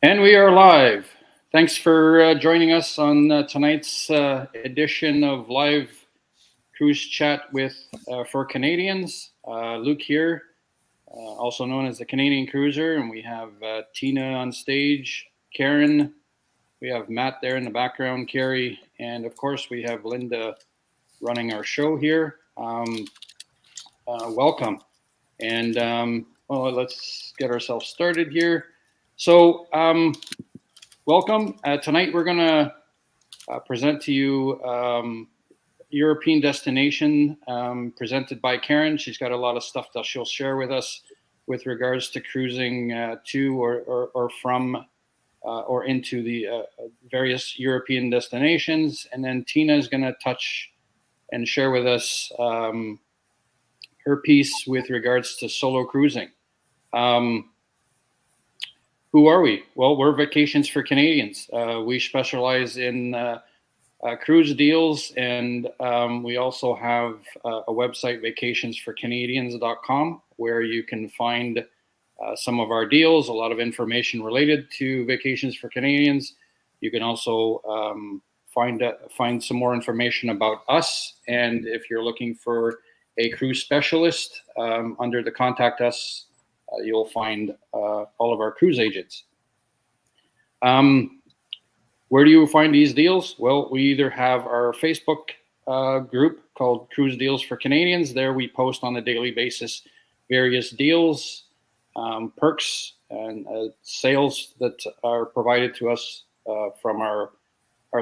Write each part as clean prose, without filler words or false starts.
And we are live. Thanks for joining us on tonight's edition of Live Cruise Chat with for Canadians. Luke here, also known as the Canadian Cruiser, and we have Tina on stage, Karen, we have Matt there in the background, Carrie, and of course we have Linda running our show here. Welcome. And well, let's get ourselves started here. So, welcome. Tonight we're going to present to you European destination presented by Karen. She's got a lot of stuff that she'll share with us with regards to cruising to or from or into the various European destinations. And then Tina is going to touch and share with us her piece with regards to solo cruising. Who are we? Well, we're Vacations for Canadians. We specialize in cruise deals, and we also have a website, vacationsforcanadians.com, where you can find some of our deals, a lot of information related to Vacations for Canadians. You can also find some more information about us, and if you're looking for a cruise specialist, under the Contact Us, you'll find all of our cruise agents. Where do you find these deals? Well, we either have our Facebook group called Cruise Deals for Canadians. There we post on a daily basis various deals, perks, and sales that are provided to us from our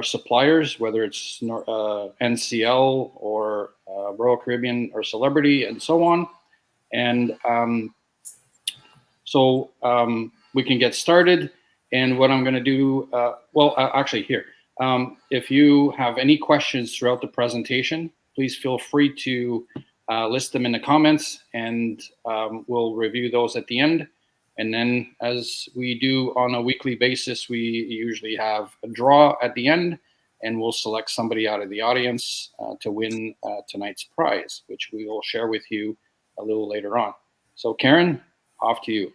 suppliers, whether it's NCL or Royal Caribbean or Celebrity and so on. And so we can get started. And what I'm going to do, actually here, if you have any questions throughout the presentation, please feel free to list them in the comments, and we'll review those at the end. And then, as we do on a weekly basis, we usually have a draw at the end, and we'll select somebody out of the audience to win tonight's prize, which we will share with you a little later on. So Karen, off to you.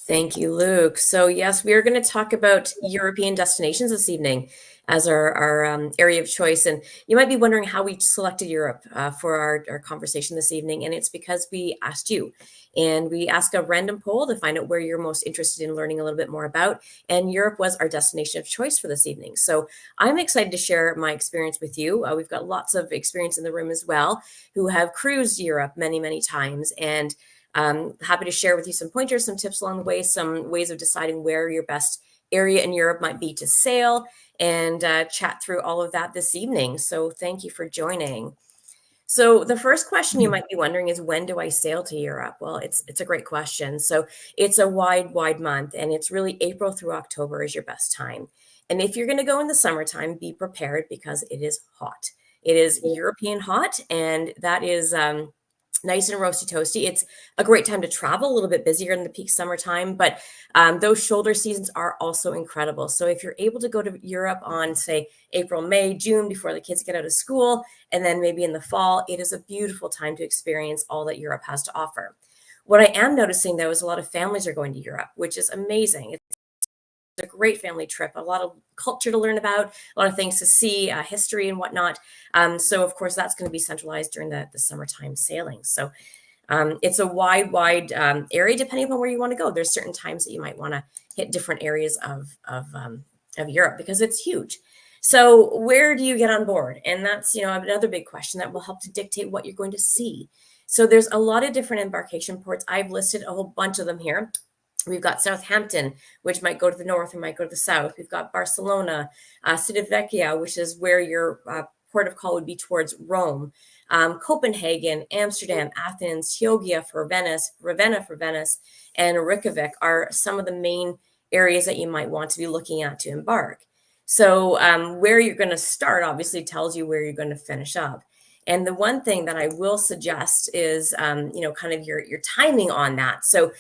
Thank you, Luke. So yes, we are going to talk about European destinations this evening as our area of choice. And you might be wondering how we selected Europe for our conversation this evening. And it's because we asked you. And we asked a random poll to find out where you're most interested in learning a little bit more about. And Europe was our destination of choice for this evening. So I'm excited to share my experience with you. We've got lots of experience in the room as well who have cruised Europe many, many times. And happy to share with you some pointers, some tips along the way, some ways of deciding where your best area in Europe might be to sail, and chat through all of that this evening. So thank you for joining. So the first question you might be wondering is, when do I sail to Europe? Well, it's a great question. So it's a wide month, and it's really April through October is your best time. And if you're going to go in the summertime, be prepared because it is hot. It is European hot, and that is nice and roasty toasty. It's a great time to travel, a little bit busier in the peak summertime, but those shoulder seasons are also incredible. So if you're able to go to Europe on, say, April, May, June, before the kids get out of school, and then maybe in the fall, it is a beautiful time to experience all that Europe has to offer. What I am noticing, though, is a lot of families are going to Europe, which is amazing. It's a great family trip, a lot of culture to learn about, a lot of things to see, history and whatnot. So of course that's going to be centralized during the summertime sailing. So it's a wide area depending upon where you want to go. There's certain times that you might want to hit different areas of Europe because it's huge. So where do you get on board? And that's, another big question that will help to dictate what you're going to see. So there's a lot of different embarkation ports. I've listed a whole bunch of them here. We've got Southampton, which might go to the north or might go to the south. We've got Barcelona, Civitavecchia, which is where your port of call would be towards Rome, Copenhagen, Amsterdam, Athens, Chioggia for Venice, Ravenna for Venice, and Reykjavik are some of the main areas that you might want to be looking at to embark. So where you're going to start obviously tells you where you're going to finish up. And the one thing that I will suggest is, kind of your timing on that. So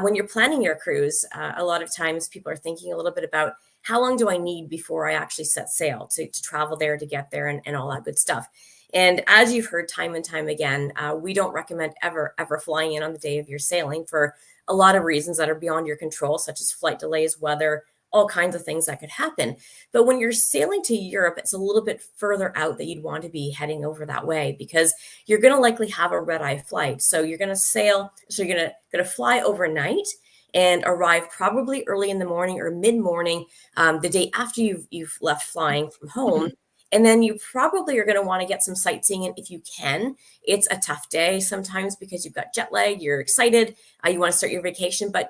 when you're planning your cruise, a lot of times people are thinking a little bit about how long do I need before I actually set sail to travel there, to get there and all that good stuff. And as you've heard time and time again, we don't recommend ever flying in on the day of your sailing for a lot of reasons that are beyond your control, such as flight delays, weather, all kinds of things that could happen. But when you're sailing to Europe, it's a little bit further out that you'd want to be heading over that way, because you're going to likely have a red-eye flight. So you're going to sail, so you're going to fly overnight and arrive probably early in the morning or mid-morning, the day after you've left flying from home. And then you probably are going to want to get some sightseeing. And if you can, it's a tough day sometimes because you've got jet lag, you're excited, you want to start your vacation, but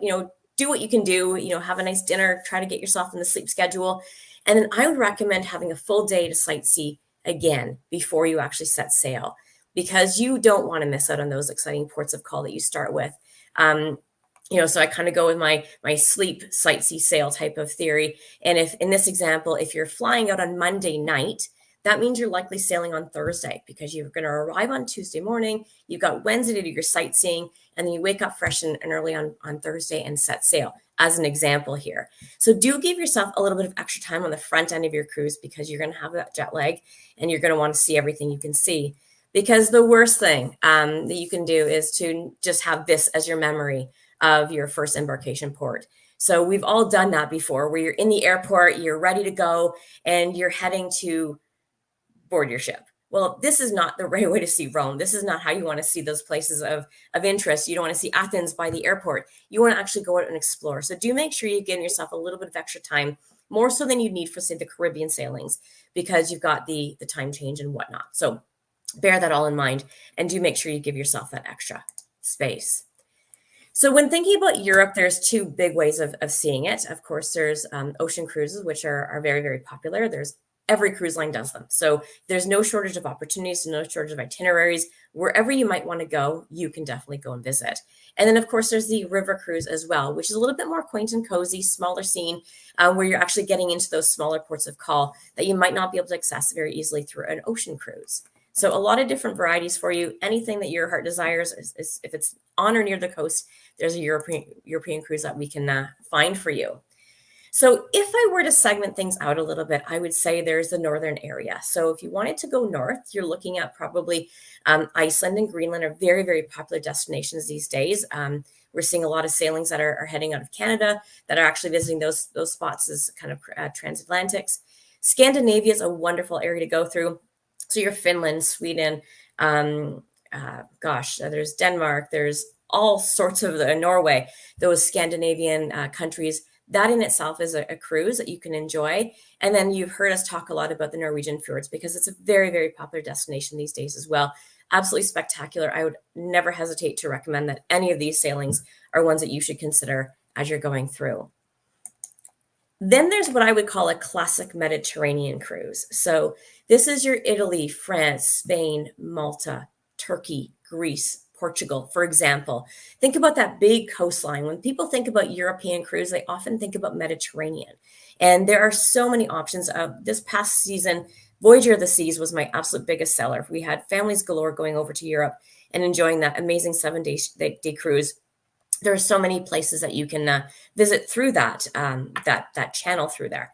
do what you can do, have a nice dinner, try to get yourself in the sleep schedule. And then I would recommend having a full day to sightsee again before you actually set sail, because you don't want to miss out on those exciting ports of call that you start with. So I kind of go with my sleep, sightsee, sail type of theory. And if in this example, if you're flying out on Monday night, that means you're likely sailing on Thursday, because you're going to arrive on Tuesday morning. You've got Wednesday to do your sightseeing, and then you wake up fresh and early on Thursday and set sail, as an example here. So do give yourself a little bit of extra time on the front end of your cruise, because you're going to have that jet lag and you're going to want to see everything you can see. Because the worst thing that you can do is to just have this as your memory of your first embarkation port. So we've all done that before, where you're in the airport, you're ready to go, and you're heading to board your ship. Well, this is not the right way to see Rome. This is not how you want to see those places of interest. You don't want to see Athens by the airport. You want to actually go out and explore. So do make sure you give yourself a little bit of extra time, more so than you need for, say, the Caribbean sailings, because you've got the time change and whatnot. So bear that all in mind, and do make sure you give yourself that extra space. So when thinking about Europe, there's two big ways of seeing it. Of course, there's ocean cruises, which are very, very popular. Every cruise line does them. So there's no shortage of opportunities, no shortage of itineraries. Wherever you might want to go, you can definitely go and visit. And then, of course, there's the river cruise as well, which is a little bit more quaint and cozy, smaller scene, where you're actually getting into those smaller ports of call that you might not be able to access very easily through an ocean cruise. So a lot of different varieties for you. Anything that your heart desires, is if it's on or near the coast, there's a European cruise that we can find for you. So if I were to segment things out a little bit, I would say there's the northern area. So if you wanted to go north, you're looking at probably Iceland and Greenland are very, very popular destinations these days. We're seeing a lot of sailings that are heading out of Canada that are actually visiting those spots as kind of transatlantics. Scandinavia is a wonderful area to go through. So you're Finland, Sweden, there's Denmark, there's all sorts of Norway, those Scandinavian countries. That in itself is a cruise that you can enjoy. And then you've heard us talk a lot about the Norwegian fjords, because it's a very, very popular destination these days as well. Absolutely spectacular. I would never hesitate to recommend that any of these sailings are ones that you should consider as you're going through. Then there's what I would call a classic Mediterranean cruise. So this is your Italy, France, Spain, Malta, Turkey, Greece, Portugal, for example. Think about that big coastline. When people think about European cruise, they often think about Mediterranean. And there are so many options. This past season, Voyager of the Seas was my absolute biggest seller. We had families galore going over to Europe and enjoying that amazing 7-day cruise. There are so many places that you can visit through that channel through there.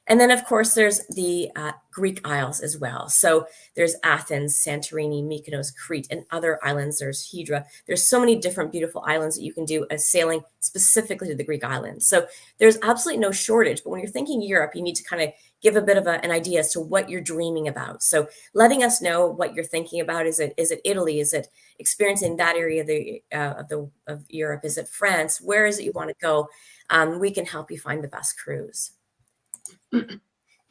And then, of course, there's the Greek Isles as well. So there's Athens, Santorini, Mykonos, Crete, and other islands. There's Hydra. There's so many different beautiful islands that you can do as sailing specifically to the Greek islands. So there's absolutely no shortage. But when you're thinking Europe, you need to kind of give a bit of an idea as to what you're dreaming about. So letting us know what you're thinking about. Is it Italy? Is it experiencing that area of Europe? Is it France? Where is it you want to go? We can help you find the best cruise.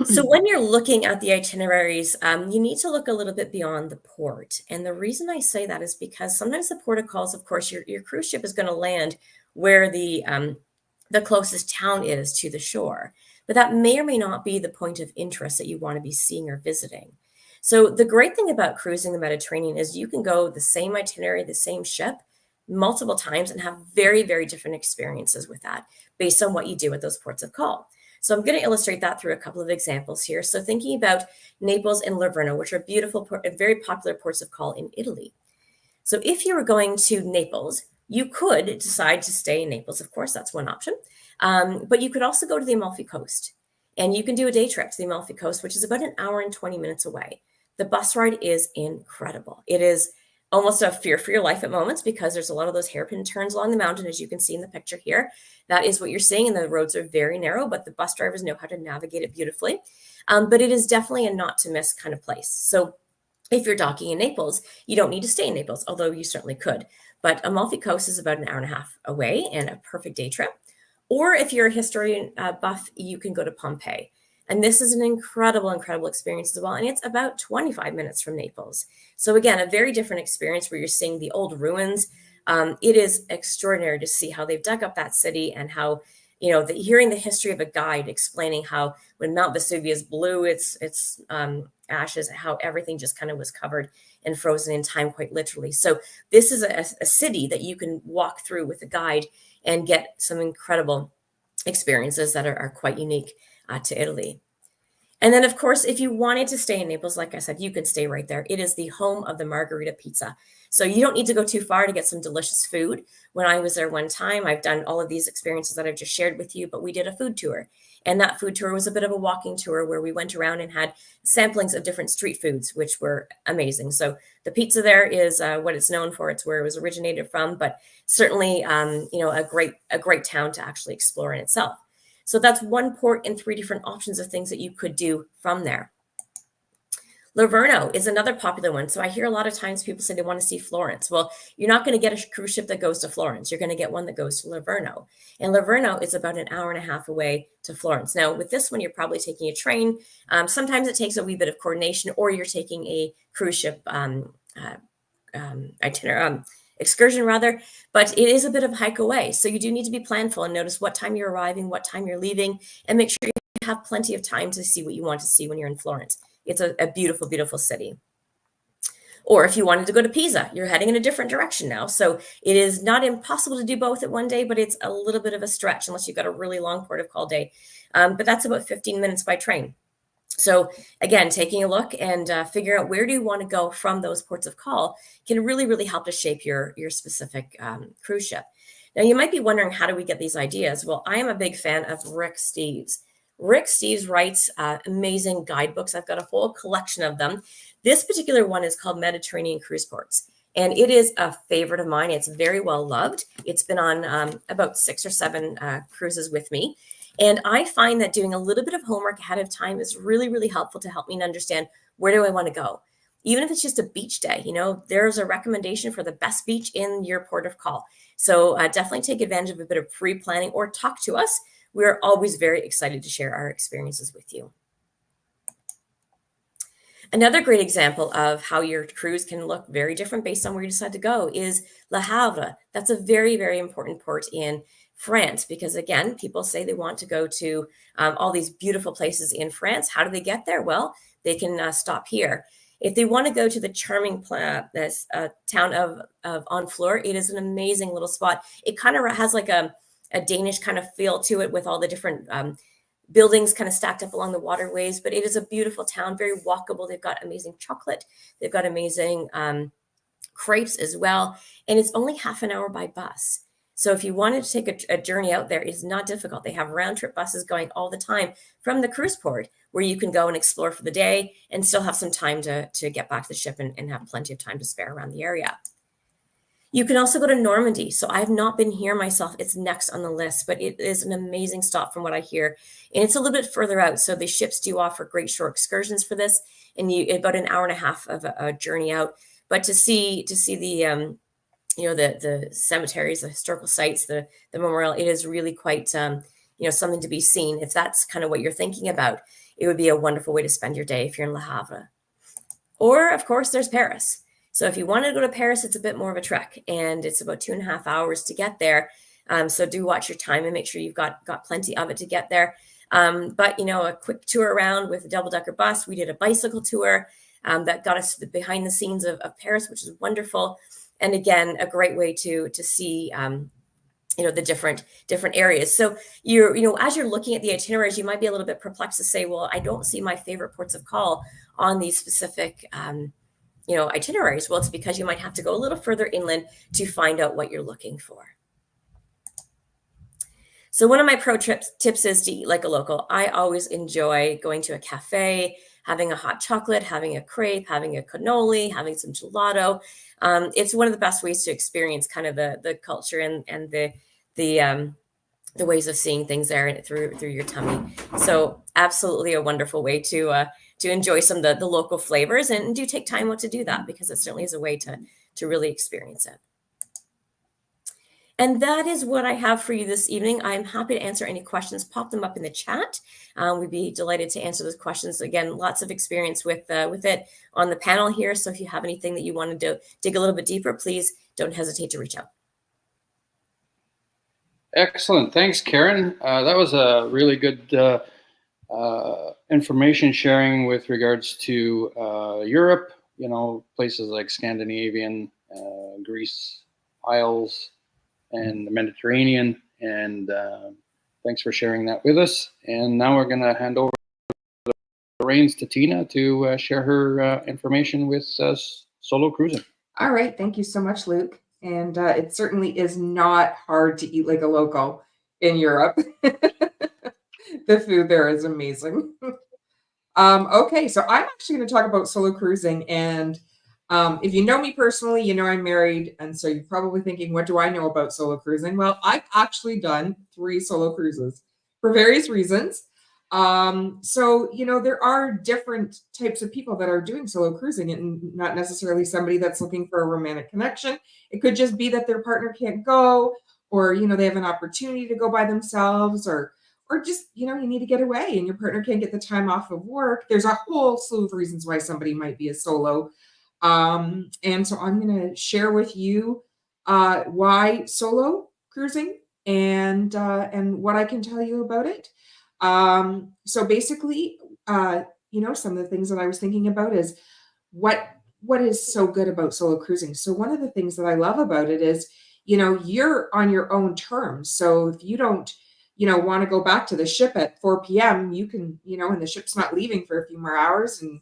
So when you're looking at the itineraries, you need to look a little bit beyond the port. And the reason I say that is because sometimes the port of calls, of course, your cruise ship is going to land where the closest town is to the shore. But that may or may not be the point of interest that you want to be seeing or visiting. So the great thing about cruising the Mediterranean is you can go the same itinerary, the same ship, multiple times and have very, very different experiences with that based on what you do at those ports of call. So I'm going to illustrate that through a couple of examples here. So thinking about Naples and Livorno, which are beautiful, very popular ports of call in Italy. So if you were going to Naples, you could decide to stay in Naples. Of course, that's one option. But you could also go to the Amalfi Coast, and you can do a day trip to the Amalfi Coast, which is about an hour and 20 minutes away. The bus ride is incredible. It is almost a fear for your life at moments because there's a lot of those hairpin turns along the mountain, as you can see in the picture here. That is what you're seeing, and the roads are very narrow, but the bus drivers know how to navigate it beautifully. But it is definitely a not to miss kind of place. So if you're docking in Naples, you don't need to stay in Naples, although you certainly could. But Amalfi Coast is about an hour and a half away and a perfect day trip. Or if you're a historian buff, you can go to Pompeii. And this is an incredible, incredible experience as well. And it's about 25 minutes from Naples. So again, a very different experience where you're seeing the old ruins. It is extraordinary to see how they've dug up that city and how, hearing the history of a guide explaining how when Mount Vesuvius blew its ashes, how everything just kind of was covered and frozen in time, quite literally. So this is a city that you can walk through with a guide and get some incredible experiences that are quite unique to Italy. And then, of course, if you wanted to stay in Naples, like I said, you could stay right there. It is the home of the margarita pizza. So you don't need to go too far to get some delicious food. When I was there one time, I've done all of these experiences that I've just shared with you, but we did a food tour. And that food tour was a bit of a walking tour where we went around and had samplings of different street foods, which were amazing. So the pizza there is what it's known for. It's where it was originated from, but certainly, a great town to actually explore in itself. So that's one port and 3 different options of things that you could do from there. Livorno is another popular one. So I hear a lot of times people say they want to see Florence. Well, you're not going to get a cruise ship that goes to Florence. You're going to get one that goes to Livorno. And Livorno is about an hour and a half away to Florence. Now, with this one, you're probably taking a train. Sometimes it takes a wee bit of coordination, or you're taking a cruise ship itinerary. Excursion rather, but it is a bit of a hike away. So you do need to be planful and notice what time you're arriving, what time you're leaving, and make sure you have plenty of time to see what you want to see when you're in Florence. It's a beautiful, beautiful city. Or if you wanted to go to Pisa, you're heading in a different direction now. So it is not impossible to do both at one day, but it's a little bit of a stretch unless you've got a really long port of call day. But that's about 15 minutes by train. So again, taking a look and figuring out where do you want to go from those ports of call can really, really help to shape your specific cruise ship. Now, you might be wondering, how do we get these ideas? Well, I am a big fan of Rick Steves. Rick Steves writes amazing guidebooks. I've got a whole collection of them. This particular one is called Mediterranean Cruise Ports, and it is a favorite of mine. It's very well loved. It's been on about 6 or 7 cruises with me. And I find that doing a little bit of homework ahead of time is really, really helpful to help me understand, where do I want to go? Even if it's just a beach day, there's a recommendation for the best beach in your port of call. So definitely take advantage of a bit of pre-planning, or talk to us. We're always very excited to share our experiences with you. Another great example of how your cruise can look very different based on where you decide to go is Le Havre. That's a very, very important port in France, because again, people say they want to go to all these beautiful places in France. How do they get there? Well, they can stop here. If they want to go to the charming town of Honfleur, it is an amazing little spot. It kind of has like a Danish kind of feel to it, with all the different buildings kind of stacked up along the waterways, but it is a beautiful town, very walkable. They've got amazing chocolate. They've got amazing crepes as well. And it's only half an hour by bus. So if you wanted to take a journey out there, it's not difficult. They have round trip buses going all the time from the cruise port, where you can go and explore for the day and still have some time to get back to the ship and have plenty of time to spare around the area. You can also go to Normandy. So I've not been here myself. It's next on the list, but it is an amazing stop from what I hear. And it's a little bit further out. So the ships do offer great shore excursions for this, and about an hour and a half of a journey out. But to see the the cemeteries, the historical sites, the memorial, it is really quite something to be seen. If that's kind of what you're thinking about, it would be a wonderful way to spend your day if you're in Le Havre. Or of course, there's Paris. So if you want to go to Paris, it's a bit more of a trek, and it's about 2.5 hours to get there. So do watch your time and make sure you've got plenty of it to get there. But a quick tour around with a double-decker bus. We did a bicycle tour that got us behind the scenes of Paris, which is wonderful. And again, a great way to see the different areas. So as you're looking at the itineraries, you might be a little bit perplexed to say, well, I don't see my favorite ports of call on these specific itineraries. Well, it's because you might have to go a little further inland to find out what you're looking for. So one of my pro tips is to eat like a local. I always enjoy going to a cafe, having a hot chocolate, having a crepe, having a cannoli, having some gelato. It's one of the best ways to experience kind of the culture and the ways of seeing things there through your tummy. So absolutely a wonderful way to enjoy some of the local flavors, and do take time out to do that, because it certainly is a way to really experience it. And that is what I have for you this evening. I'm happy to answer any questions. Pop them up in the chat. We'd be delighted to answer those questions. Again, lots of experience with it on the panel here. So if you have anything that you wanted to dig a little bit deeper, please don't hesitate to reach out. Excellent. Thanks, Karen. That was a really good information sharing with regards to Europe, places like Scandinavian, Greece, Isles, and the Mediterranean. And thanks for sharing that with us. And now we're going to hand over the reins to Tina to share her information with solo cruising. All right. Thank you so much, Luke. And it certainly is not hard to eat like a local in Europe. The food there is amazing. Okay, so I'm actually going to talk about solo cruising. And if you know me personally, you know I'm married. And so you're probably thinking, what do I know about solo cruising? Well, I've actually done 3 solo cruises for various reasons. So, there are different types of people that are doing solo cruising, and not necessarily somebody that's looking for a romantic connection. It could just be that their partner can't go, or, they have an opportunity to go by themselves, or just, you need to get away and your partner can't get the time off of work. There's a whole slew of reasons why somebody might be a solo. And so I'm going to share with you why solo cruising and what I can tell you about it. So basically, some of the things that I was thinking about is what is so good about solo cruising. So one of the things that I love about it is, you're on your own terms. So if you don't, want to go back to the ship at 4 p.m., you can, and the ship's not leaving for a few more hours, and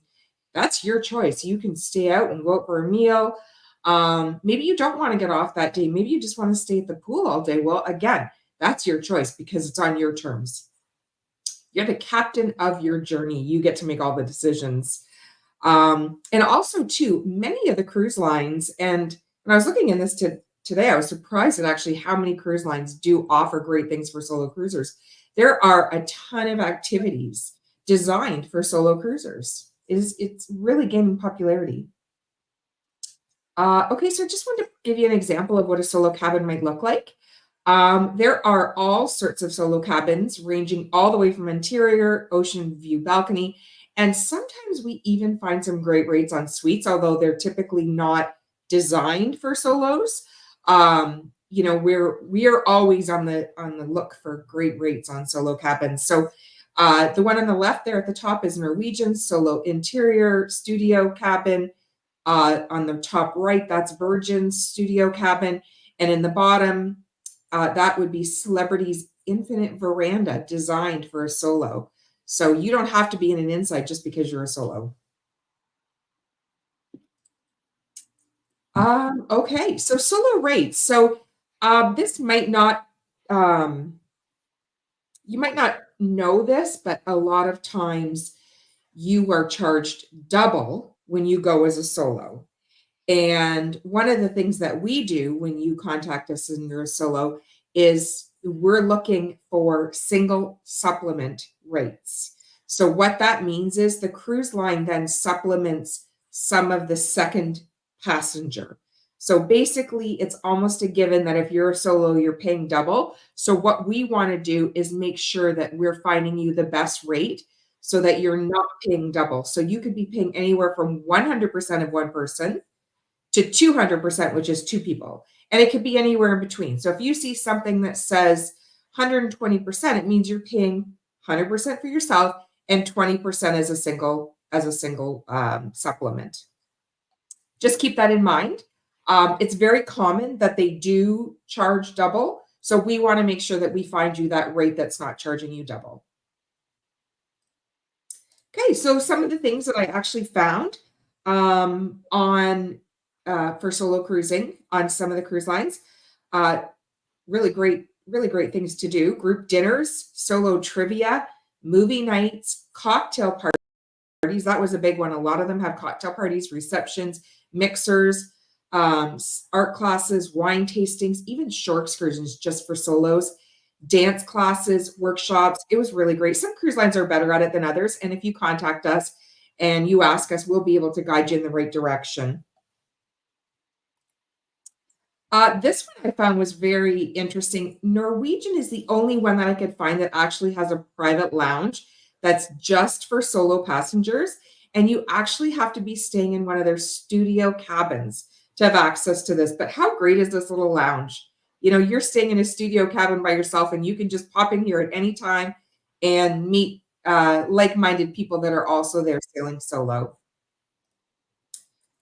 that's your choice. You can stay out and go out for a meal. Maybe you don't want to get off that day. Maybe you just want to stay at the pool all day. Well, again, that's your choice because it's on your terms. You're the captain of your journey. You get to make all the decisions. And also, too, many of the cruise lines, and when I was looking in this today, I was surprised at actually how many cruise lines do offer great things for solo cruisers. There are a ton of activities designed for solo cruisers. It's really gaining popularity. Okay, so I just wanted to give you an example of what a solo cabin might look like. There are all sorts of solo cabins ranging all the way from interior, ocean view balcony, and sometimes we even find some great rates on suites, although they're typically not designed for solos. We're always on the look for great rates on solo cabins. So the one on the left there at the top is Norwegian's solo interior studio cabin. On the top right, that's Virgin's studio cabin. And in the bottom, that would be Celebrity's infinite veranda designed for a solo. So you don't have to be in an inside just because you're a solo. Okay, so solo rates. So this might not, you might not know this, but a lot of times you are charged double when you go as a solo. And one of the things that we do when you contact us and you're a solo is we're looking for single supplement rates. So what that means is the cruise line then supplements some of the second passenger. So basically, it's almost a given that if you're a solo, you're paying double. So what we want to do is make sure that we're finding you the best rate so that you're not paying double. So you could be paying anywhere from 100% of one person to 200%, which is 2 people. And it could be anywhere in between. So if you see something that says 120%, it means you're paying 100% for yourself and 20% as a single supplement. Just keep that in mind. It's very common that they do charge double. So we want to make sure that we find you that rate that's not charging you double. Okay, so some of the things that I actually found for solo cruising on some of the cruise lines, really great things to do: group dinners, solo trivia, movie nights, cocktail parties, parties. That was a big one. A lot of them have cocktail parties, receptions, mixers, art classes, wine tastings, even shore excursions just for solos, dance classes, workshops. It was really great. Some cruise lines are better at it than others. And if you contact us and you ask us, we'll be able to guide you in the right direction. This one I found was very interesting. Norwegian is the only one that I could find that actually has a private lounge that's just for solo passengers. And you actually have to be staying in one of their studio cabins to have access to this. But how great is this little lounge? You know, you're staying in a studio cabin by yourself and you can just pop in here at any time and meet like-minded people that are also there sailing solo.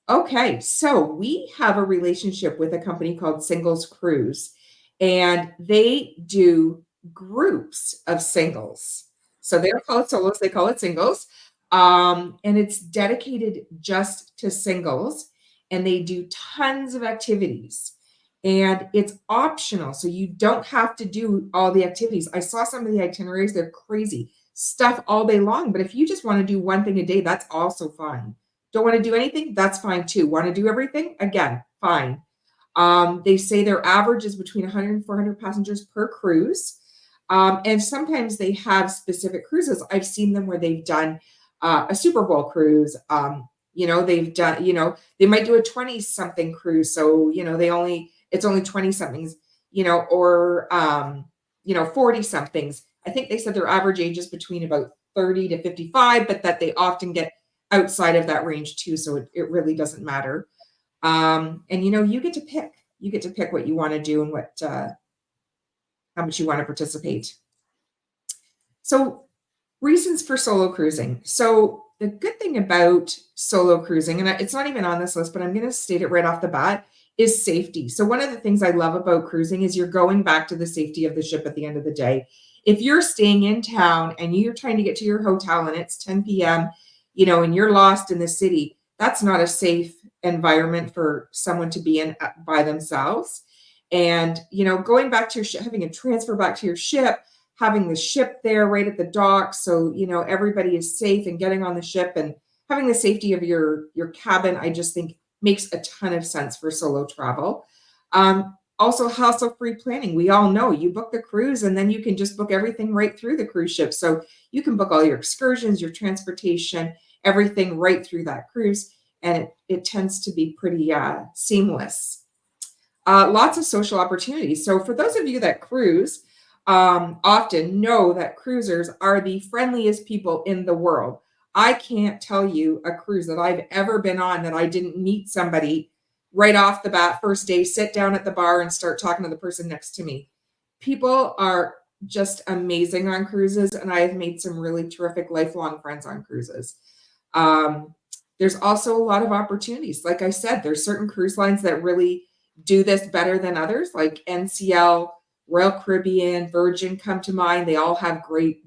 Okay, so we have a relationship with a company called Singles Cruise, and they do groups of singles. So they don't call it solos, they call it singles. And it's dedicated just to singles, and they do tons of activities. And it's optional, so you don't have to do all the activities. I saw some of the itineraries, they're crazy. Stuff all day long, but if you just want to do one thing a day, that's also fine. Don't want to do anything? That's fine too. Want to do everything? Again, fine. They say their average is between 100 and 400 passengers per cruise. And sometimes they have specific cruises. I've seen them where they've done a Super Bowl cruise. You know, they've done, you know, they might do a 20-something cruise. So, you know, it's only 20-somethings, you know, or, you know, 40-somethings. I think they said their average age is between about 30 to 55, but that they often get outside of that range too, so it really doesn't matter. And you know, you get to pick what you want to do and what how much you want to participate. So reasons for solo cruising. So the good thing about solo cruising, and it's not even on this list, but I'm going to state it right off the bat, is safety. So one of the things I love about cruising is you're going back to the safety of the ship at the end of the day. If you're staying in town and you're trying to get to your hotel and it's 10 p.m., you know, and you're lost in the city, that's not a safe environment for someone to be in by themselves. And, you know, going back to your ship, having a transfer back to your ship, having the ship there right at the dock. So, you know, everybody is safe and getting on the ship and having the safety of your cabin, I just think makes a ton of sense for solo travel. Also, hassle-free planning. We all know you book the cruise and then you can just book everything right through the cruise ship. So you can book all your excursions, your transportation, everything right through that cruise. And it tends to be pretty seamless. Lots of social opportunities. So for those of you that cruise, often know that cruisers are the friendliest people in the world. I can't tell you a cruise that I've ever been on that I didn't meet somebody right off the bat, first day, sit down at the bar and start talking to the person next to me. People are just amazing on cruises, and I have made some really terrific lifelong friends on cruises. There's also a lot of opportunities. Like I said, there's certain cruise lines that really do this better than others, like NCL, Royal Caribbean, Virgin come to mind. They all have great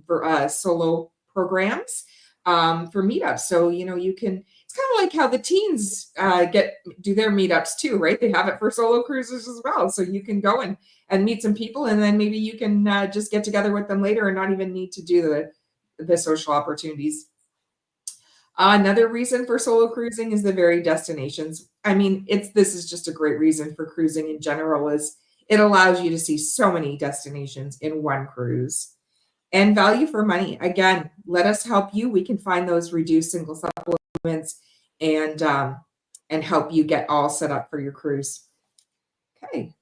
solo programs for meetups. So, you know, you can, it's kind of like how the teens do their meetups too, right? They have it for solo cruises as well. So you can go and meet some people, and then maybe you can just get together with them later and not even need to do the social opportunities. Another reason for solo cruising is the varied destinations. I mean, this is just a great reason for cruising in general, is it allows you to see so many destinations in one cruise. And value for money. Again, let us help you. We can find those reduced single supplements and help you get all set up for your cruise. Okay.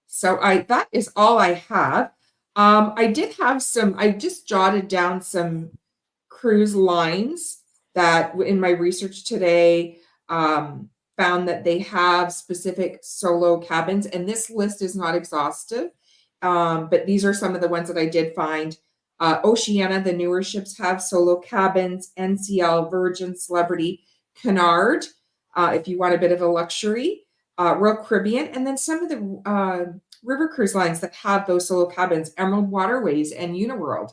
So that is all I have. I just jotted down some cruise lines that in my research today found that they have specific solo cabins, and this list is not exhaustive, but these are some of the ones that I did find. Oceania, the newer ships have solo cabins. NCL, Virgin, Celebrity, Cunard, if you want a bit of a luxury, Royal Caribbean, and then some of the river cruise lines that have those solo cabins, Emerald Waterways and Uniworld.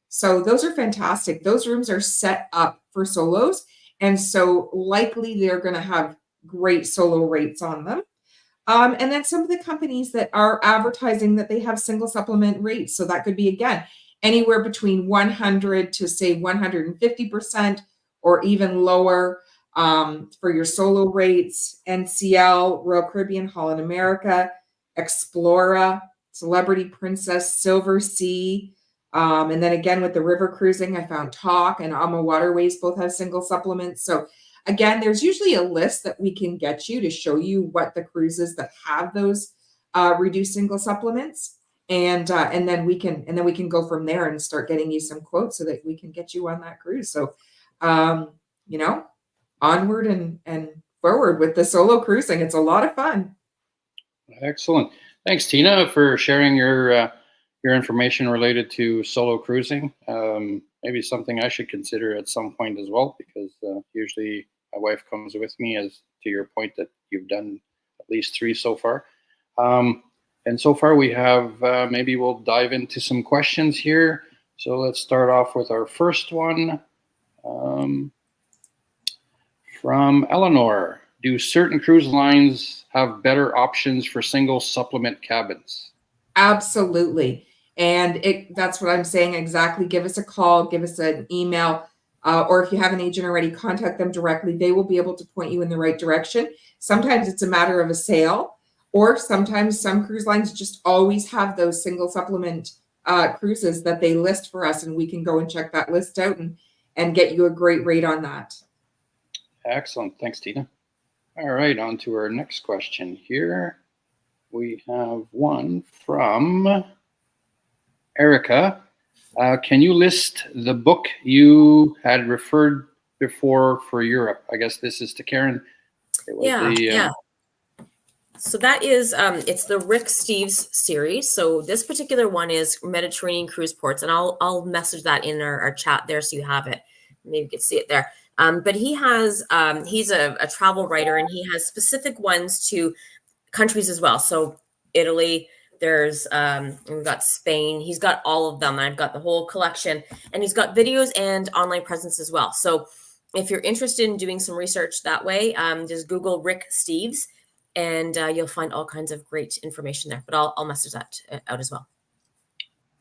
So those are fantastic. Those rooms are set up for solos, and so likely they're going to have great solo rates on them. And then some of the companies that are advertising that they have single supplement rates. So that could be, again, anywhere between 100 to say 150%, or even lower for your solo rates. NCL, Royal Caribbean, Holland America, Explora, Celebrity Princess, Silver Sea. And then again, with the river cruising, I found Talk and Ama Waterways both have single supplements. So again, there's usually a list that we can get you to show you what the cruises that have those reduced single supplements. And then we can go from there and start getting you some quotes so that we can get you on that cruise. So, onward and forward with the solo cruising. It's a lot of fun. Excellent. Thanks, Tina, for sharing your information related to solo cruising. Maybe something I should consider at some point as well, because usually my wife comes with me, as to your point that you've done at least 3 so far. And so far we have, maybe we'll dive into some questions here. So let's start off with our first one. From Eleanor, do certain cruise lines have better options for single supplement cabins? Absolutely. And that's what I'm saying exactly. Give us a call, give us an email, or if you have an agent already, contact them directly. They will be able to point you in the right direction. Sometimes it's a matter of a sale, or sometimes some cruise lines just always have those single supplement cruises that they list for us, and we can go and check that list out and get you a great rate on that. Excellent. Thanks, Tina. All right, on to our next question here. We have one from Erica. Can you list the book you had referred before for Europe? I guess this is to Karen. Yeah. So that is, it's the Rick Steves series. So this particular one is Mediterranean cruise ports, and I'll message that in our chat there so you have it. Maybe you can see it there. But he has, he's a travel writer, and he has specific ones to countries as well. So Italy, there's, we've got Spain. He's got all of them. I've got the whole collection, and he's got videos and online presence as well. So if you're interested in doing some research that way, just Google Rick Steves, and you'll find all kinds of great information there. But I'll message that out as well.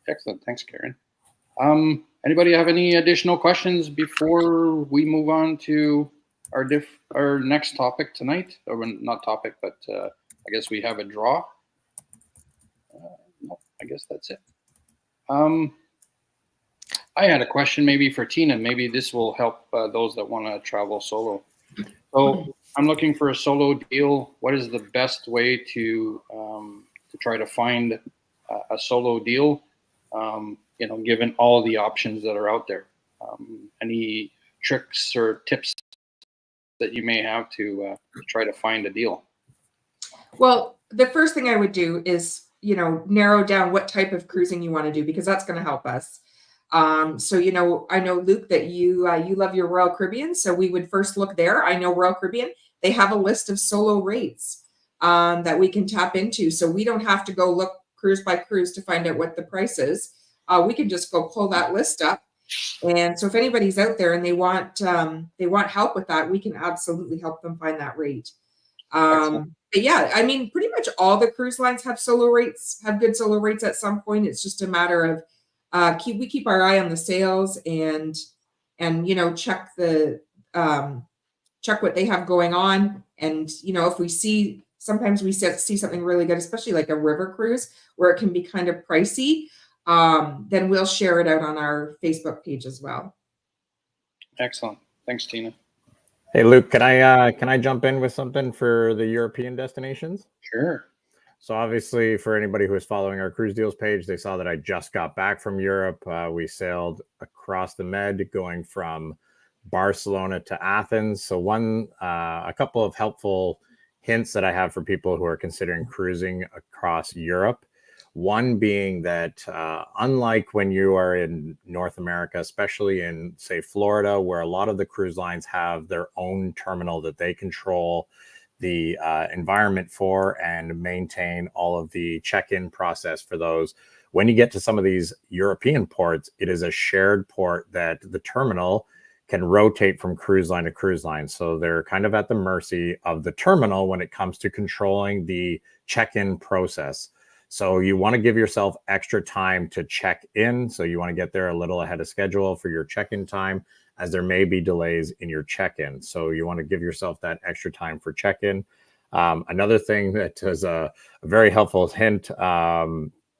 Excellent. Thanks, Karen. Anybody have any additional questions before we move on to our next topic tonight? Or not topic, but I guess we have a draw. No, I guess that's it. I had a question maybe for Tina. Maybe this will help those that want to travel solo. So I'm looking for a solo deal. What is the best way to try to find a solo deal? Given all the options that are out there. Any tricks or tips that you may have to try to find a deal? Well, the first thing I would do is, narrow down what type of cruising you want to do, because that's going to help us. So, I know, Luke, that you love your Royal Caribbean. So we would first look there. I know Royal Caribbean, they have a list of solo rates that we can tap into. So we don't have to go look cruise by cruise to find out what the price is. We can just go pull that list up. And so if anybody's out there and they want help with that, we can absolutely help them find that rate. But yeah, I mean, pretty much all the cruise lines have good solo rates at some point. It's just a matter of we keep our eye on the sales and check check what they have going on. And if we see, sometimes we see something really good, especially like a river cruise where it can be kind of pricey, then we'll share it out on our Facebook page as well. Excellent. Thanks, Tina. Hey, Luke, can I jump in with something for the European destinations? Sure. So obviously, for anybody who is following our cruise deals page, they saw that I just got back from Europe. We sailed across the Med, going from Barcelona to Athens. So a couple of helpful hints that I have for people who are considering cruising across Europe. One being that unlike when you are in North America, especially in, say, Florida, where a lot of the cruise lines have their own terminal that they control the environment for and maintain all of the check-in process for those. When you get to some of these European ports, it is a shared port that the terminal can rotate from cruise line to cruise line. So they're kind of at the mercy of the terminal when it comes to controlling the check-in process. So you want to give yourself extra time to check in. So you want to get there a little ahead of schedule for your check-in time, as there may be delays in your check-in. So you want to give yourself that extra time for check-in. Another thing that is a very helpful hint,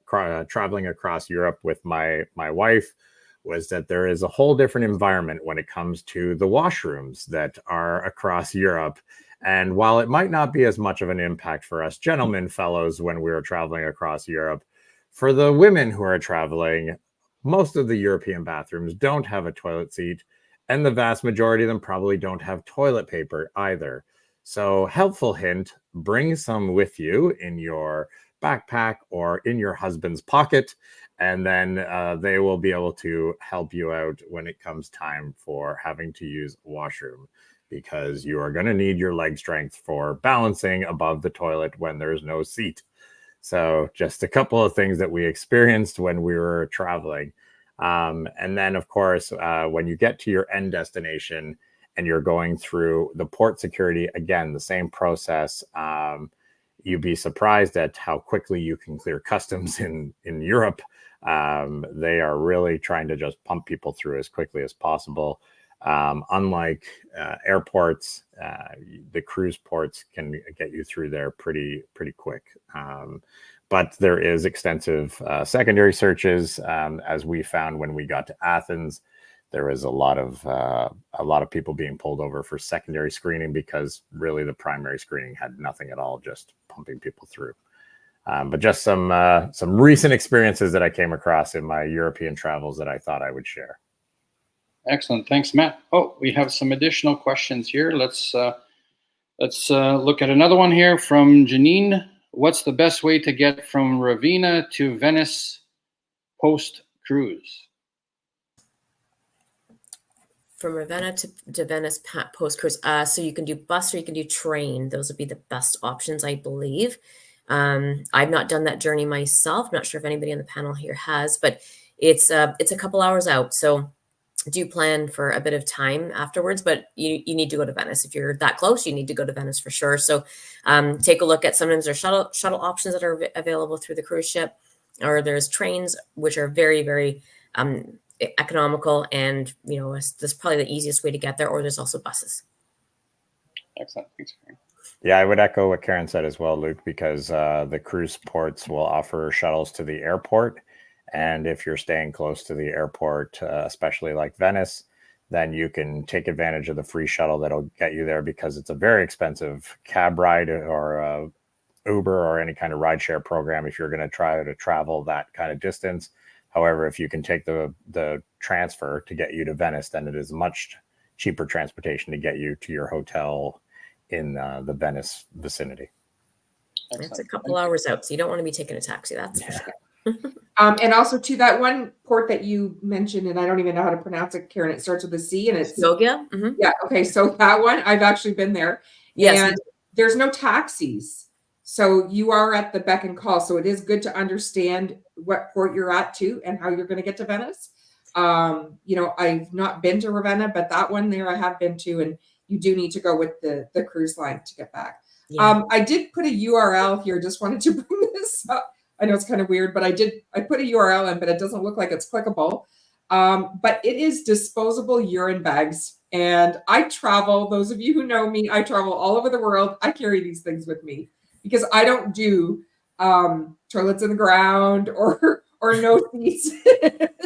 traveling across Europe with my wife, was that there is a whole different environment when it comes to the washrooms that are across Europe. And while it might not be as much of an impact for us gentlemen fellows when we are traveling across Europe, for the women who are traveling, most of the European bathrooms don't have a toilet seat, and the vast majority of them probably don't have toilet paper either. So, helpful hint, bring some with you in your backpack or in your husband's pocket, and then they will be able to help you out when it comes time for having to use a washroom, because you are going to need your leg strength for balancing above the toilet when there's no seat. So just a couple of things that we experienced when we were traveling. And then, of course, when you get to your end destination and you're going through the port security, again, the same process. You'd be surprised at how quickly you can clear customs in Europe. They are really trying to just pump people through as quickly as possible. Unlike airports, the cruise ports can get you through there pretty quick. But there is extensive secondary searches, as we found when we got to Athens. There was a lot of people being pulled over for secondary screening, because really the primary screening had nothing at all, just pumping people through. But just some recent experiences that I came across in my European travels that I thought I would share. Excellent. Thanks, Matt. Oh, we have some additional questions here. Let's look at another one here from Janine. What's the best way to get from Ravenna to Venice post-cruise? From Ravenna to Venice post-cruise. So you can do bus or you can do train. Those would be the best options, I believe. I've not done that journey myself. Not sure if anybody on the panel here has, but it's a couple hours out. So do plan for a bit of time afterwards, but you need to go to Venice. If you're that close, you need to go to Venice for sure. So take a look at, sometimes there's shuttle options that are available through the cruise ship, or there's trains, which are very, very economical, and that's probably the easiest way to get there, or there's also buses. Excellent. Thanks, Karen. Yeah, I would echo what Karen said as well, Luke, because the cruise ports will offer shuttles to the airport. And if you're staying close to the airport, especially like Venice, then you can take advantage of the free shuttle that'll get you there, because it's a very expensive cab ride or Uber or any kind of rideshare program if you're going to try to travel that kind of distance. However, if you can take the transfer to get you to Venice, then it is much cheaper transportation to get you to your hotel in the Venice vicinity. It's a couple hours out, so you don't want to be taking a taxi. That's for sure. And also to that one port that you mentioned, and I don't even know how to pronounce it, Karen. It starts with a C, and it's Soggia. Mm-hmm. Yeah. Okay. So that one, I've actually been there. Yes. And there's no taxis, so you are at the beck and call. So it is good to understand what port you're at too, and how you're going to get to Venice. I've not been to Ravenna, but that one there I have been to, and you do need to go with the cruise line to get back. Yeah. I did put a URL here. Just wanted to bring this up. I know it's kind of weird, but I put a URL in, but it doesn't look like it's clickable. But it is disposable urine bags. And I travel, those of you who know me, I travel all over the world. I carry these things with me because I don't do toilets in the ground or no seats.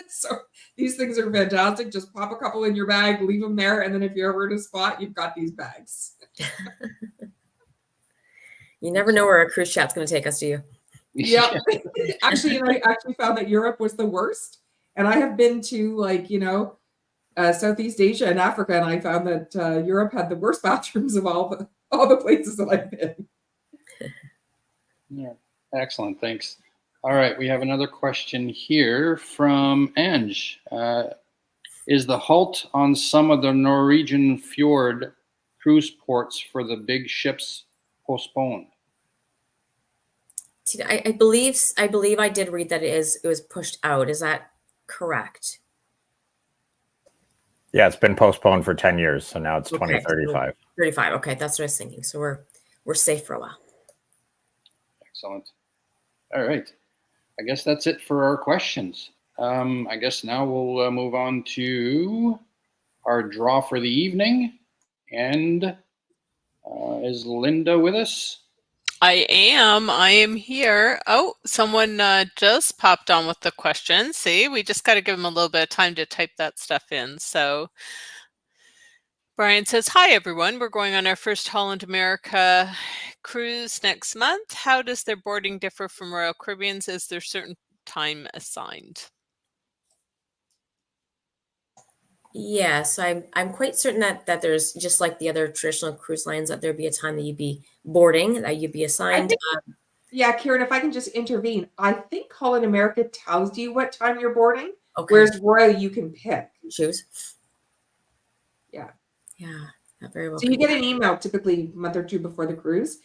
So these things are fantastic. Just pop a couple in your bag, leave them there. And then if you're ever in a spot, you've got these bags. You never know where a cruise chat's going to take us, do you? Yeah. Actually, I actually found that Europe was the worst. And I have been to Southeast Asia and Africa, and I found that Europe had the worst bathrooms of all the places that I've been. Yeah, excellent. Thanks. All right, we have another question here from Ange. Is the halt on some of the Norwegian fjord cruise ports for the big ships postponed? I believe I did read that it was pushed out. Is that correct? Yeah, it's been postponed for 10 years, so now it's 2035. 35. Okay, that's what I was thinking. So we're safe for a while. Excellent. All right. I guess that's it for our questions. I guess now we'll move on to our draw for the evening. And is Linda with us? I am here. Oh, someone just popped on with the question. See, we just got to give them a little bit of time to type that stuff in. So Brian says, hi, everyone. We're going on our first Holland America cruise next month. How does their boarding differ from Royal Caribbean's? Is there certain time assigned? Yeah, so I'm quite certain that there's, just like the other traditional cruise lines, that there'd be a time that you'd be boarding, that you'd be assigned. Yeah, Karen, if I can just intervene, I think Holland America tells you what time you're boarding, Okay. whereas Royal you can pick. Choose. Yeah. Yeah, that very well. So you get an email typically a month or two before the cruise,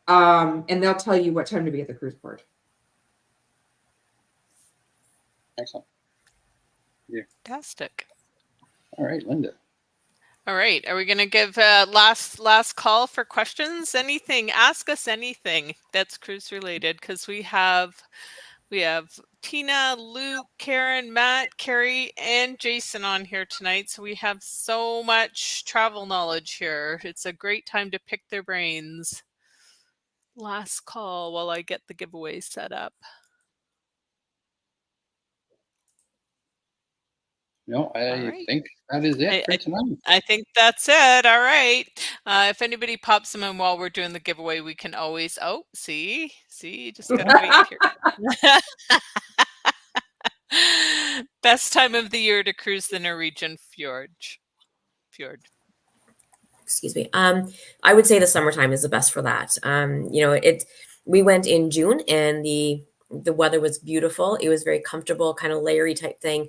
and they'll tell you what time to be at the cruise port. Excellent. Yeah. Fantastic. All right, Linda. All right. Are we going to give last call for questions? Anything? Ask us anything that's cruise related, because we have Tina, Luke, Karen, Matt, Carrie, and Jason on here tonight. So we have so much travel knowledge here. It's a great time to pick their brains. Last call while I get the giveaway set up. No, I right. think that is it for tonight. I think that's it. All right. If anybody pops them in while we're doing the giveaway, we can always, see, you just got to wait here. Best time of the year to cruise the Norwegian fjord. Excuse me. I would say the summertime is the best for that. We went in June and the weather was beautiful. It was very comfortable, kind of layery type thing.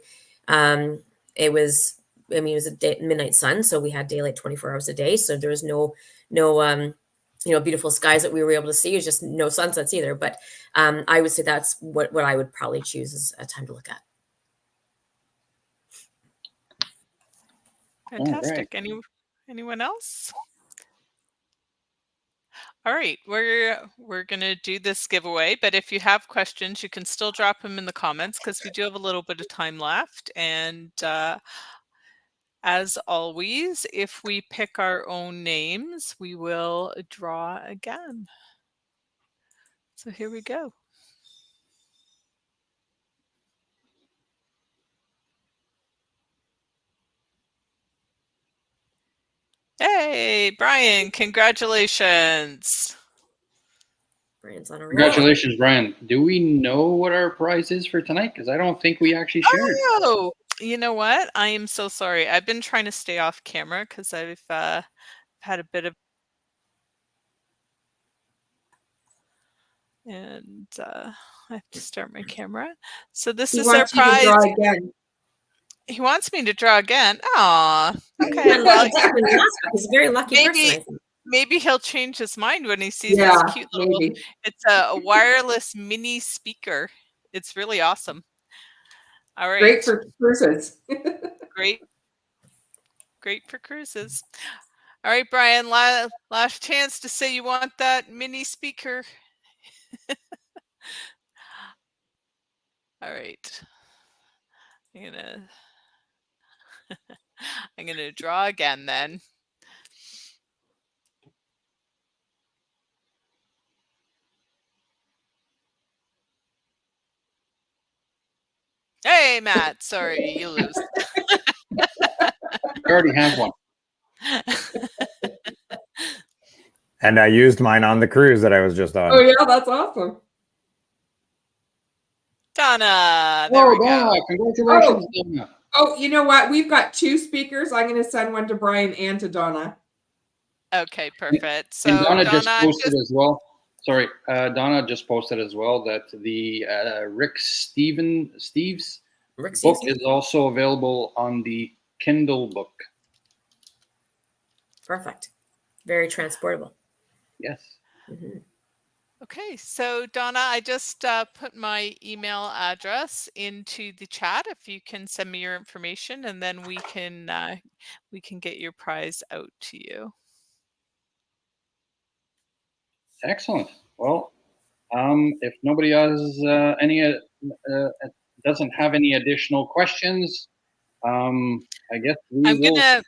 It was a midnight sun, so we had daylight 24 hours a day. So there was no beautiful skies that we were able to see. It was just no sunsets either. But I would say that's what I would probably choose as a time to look at. Fantastic. Right. Anyone else? All right, we're gonna do this giveaway, but if you have questions, you can still drop them in the comments, because we do have a little bit of time left. And as always, if we pick our own names, we will draw again. So here we go. Hey, Brian, congratulations. Brian's on a roll. Congratulations, Brian. Do we know what our prize is for tonight? Because I don't think we actually shared. Oh, you know what? I am so sorry. I've been trying to stay off camera because I've had a bit of... And I have to start my camera. So this is our prize. He wants you to draw again. He wants me to draw again. Aw, okay. Well, he's a very lucky person. Maybe he'll change his mind when he sees this cute little... Maybe. It's a wireless mini speaker. It's really awesome. All right. Great for cruises. Great for cruises. All right, Brian, last chance to say you want that mini speaker. All right. I'm gonna draw again then. Hey, Matt, sorry, you lose. You already have one. And I used mine on the cruise that I was just on. Oh, yeah, that's awesome. Donna, there we go. Congratulations, Donna. Oh, you know what? We've got 2 speakers. I'm going to send one to Brian and to Donna. Okay, perfect. So and Donna just posted as well. Sorry, Donna just posted as well that the Rick Steves book is also available on the Kindle book. Perfect. Very transportable. Yes. Mm-hmm. Okay, so Donna, I just put my email address into the chat. If you can send me your information, and then we can get your prize out to you. Excellent. Well, if nobody has doesn't have any additional questions, I guess we I'm will. gonna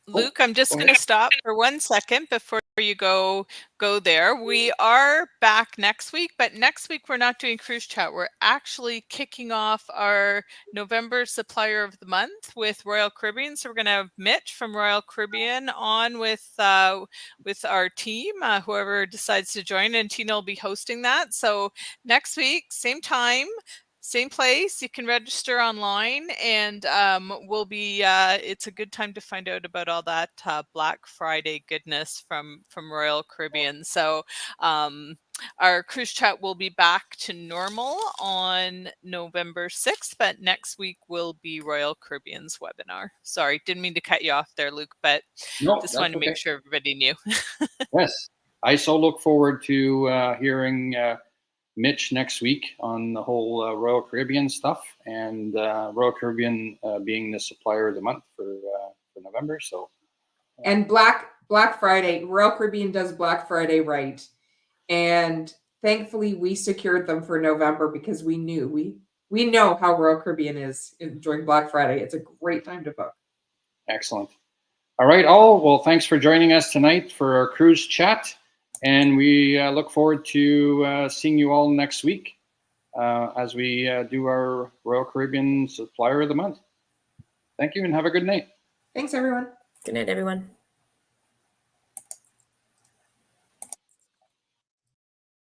Oh, Luke, I'm just go going to ahead. stop for 1 second before you go there. We are back next week, but next week we're not doing cruise chat. We're actually kicking off our November supplier of the month with Royal Caribbean. So we're going to have Mitch from Royal Caribbean on with our team, whoever decides to join, and Tina will be hosting that. So next week, same time, same place. You can register online, and we'll be. It's a good time to find out about all that Black Friday goodness from Royal Caribbean. So our cruise chat will be back to normal on November 6th, but next week will be Royal Caribbean's webinar. Sorry, didn't mean to cut you off there, Luke, but No, just that's wanted to okay. make sure everybody knew. Yes, I so look forward to hearing Mitch next week on the whole Royal Caribbean stuff, and Royal Caribbean being the supplier of the month for November. So, And Black Friday, Royal Caribbean does Black Friday right. And thankfully we secured them for November because we knew we know how Royal Caribbean is during Black Friday. It's a great time to book. excellent. All right, all. Well, thanks for joining us tonight for our cruise chat, and we look forward to seeing you all next week as we do our Royal Caribbean Supplier of the Month. Thank you, and have a good night. Thanks, everyone. Good night, everyone.